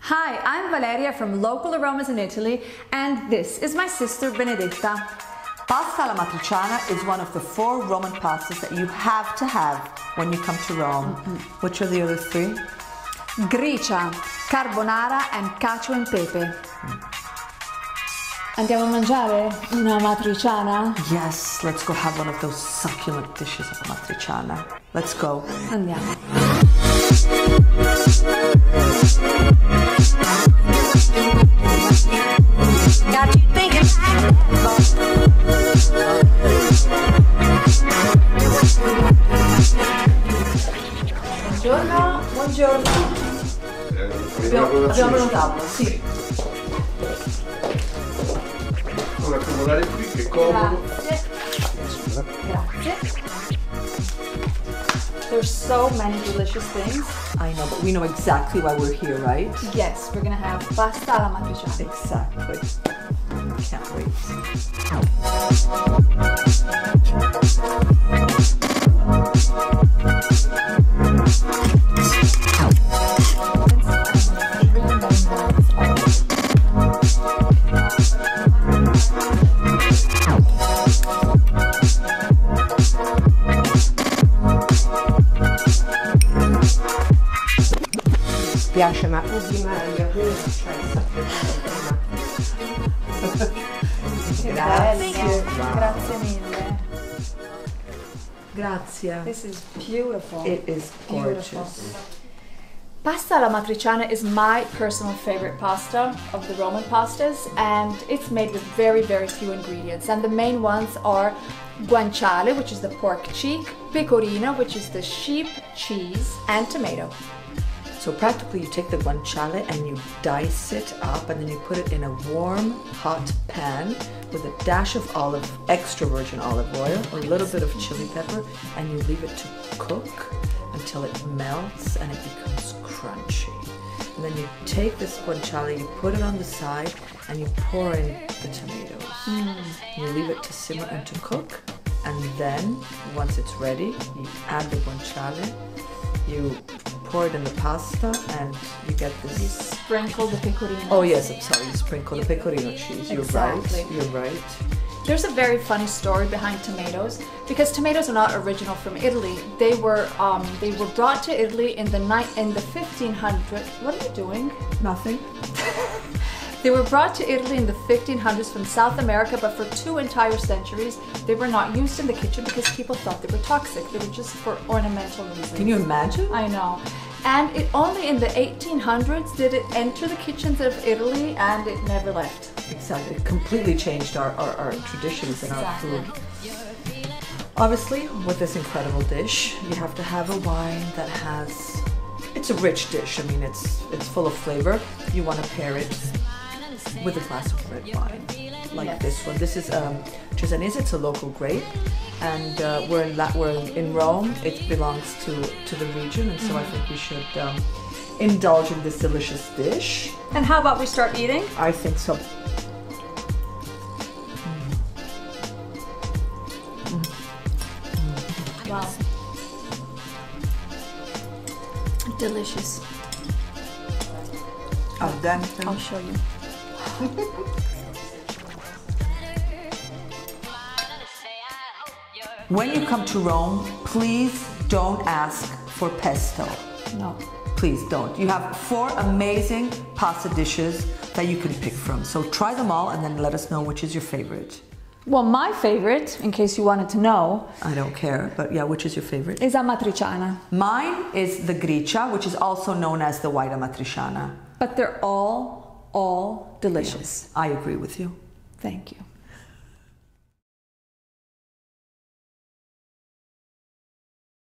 Hi, I'm Valeria from Local Aromas in Italy, and this is my sister Benedetta. Pasta alla Matriciana is one of the 4 Roman pastas that you have to have when you come to Rome. Which are the other 3? Gricia, Carbonara, and Cacio and Pepe. Andiamo a mangiare una matriciana? Yes, let's go have one of those succulent dishes of Amatriciana. Let's go. Andiamo. Got you thinking. Buongiorno, buongiorno. Abbiamo un tavolo, sì. Come accomodare qui, che comodo. Grazie. There's so many delicious things. I know, but we know exactly why we're here, right? Yes, we're gonna have pasta alla matriciana. Exactly. Can't wait. Piace, ma di meglio, Grazie. Grazie mille. Grazie. This is beautiful. It is gorgeous. Beautiful. Pasta alla matriciana is my personal favorite pasta of the Roman pastas, and it's made with very, very few ingredients. And the main ones are guanciale, which is the pork cheek, pecorino, which is the sheep cheese, and tomato. So practically you take the guanciale and you dice it up and then you put it in a warm, hot pan with a dash of extra virgin olive oil, a little bit of chili pepper, and you leave it to cook until it melts and it becomes crunchy. And then you take this guanciale, you put it on the side, and you pour in the tomatoes. You leave it to simmer and to cook, and then once it's ready, you add the guanciale, you pour it in the pasta, and you get this. You sprinkle the pecorino. Oh yes, I'm sorry, you sprinkle the pecorino cheese. You're Exactly. right. You're right. There's a very funny story behind tomatoes, because tomatoes are not original from Italy. They were brought to Italy in the 1500s. What are you doing? Nothing. They were brought to Italy in the 1500s from South America, but for 2 entire centuries they were not used in the kitchen because people thought they were toxic. They were just for ornamental reasons. Can you imagine? I know. And it only in the 1800s did it enter the kitchens of Italy, and it never left. Exactly. It completely changed our traditions and our Exactly. food. Obviously, with this incredible dish, you have to have a wine that has. It's a rich dish. I mean, it's full of flavor. You want to pair it with a glass of red wine, like Yes. this one. This is Cesanese. It's a local grape, and we're in Rome. It belongs to the region, and so I think we should indulge in this delicious dish. And how about we start eating? I think so. Wow. Delicious. Al dente. I'll show you. When you come to Rome, please don't ask for pesto. No. Please don't. You have 4 amazing pasta dishes that you can pick from. So try them all and then let us know which is your favorite. Well, my favorite, in case you wanted to know, I don't care, but yeah, which is your favorite? is Amatriciana. Mine is the Gricia, which is also known as the white Amatriciana. But they're all delicious. I agree with you. Thank you.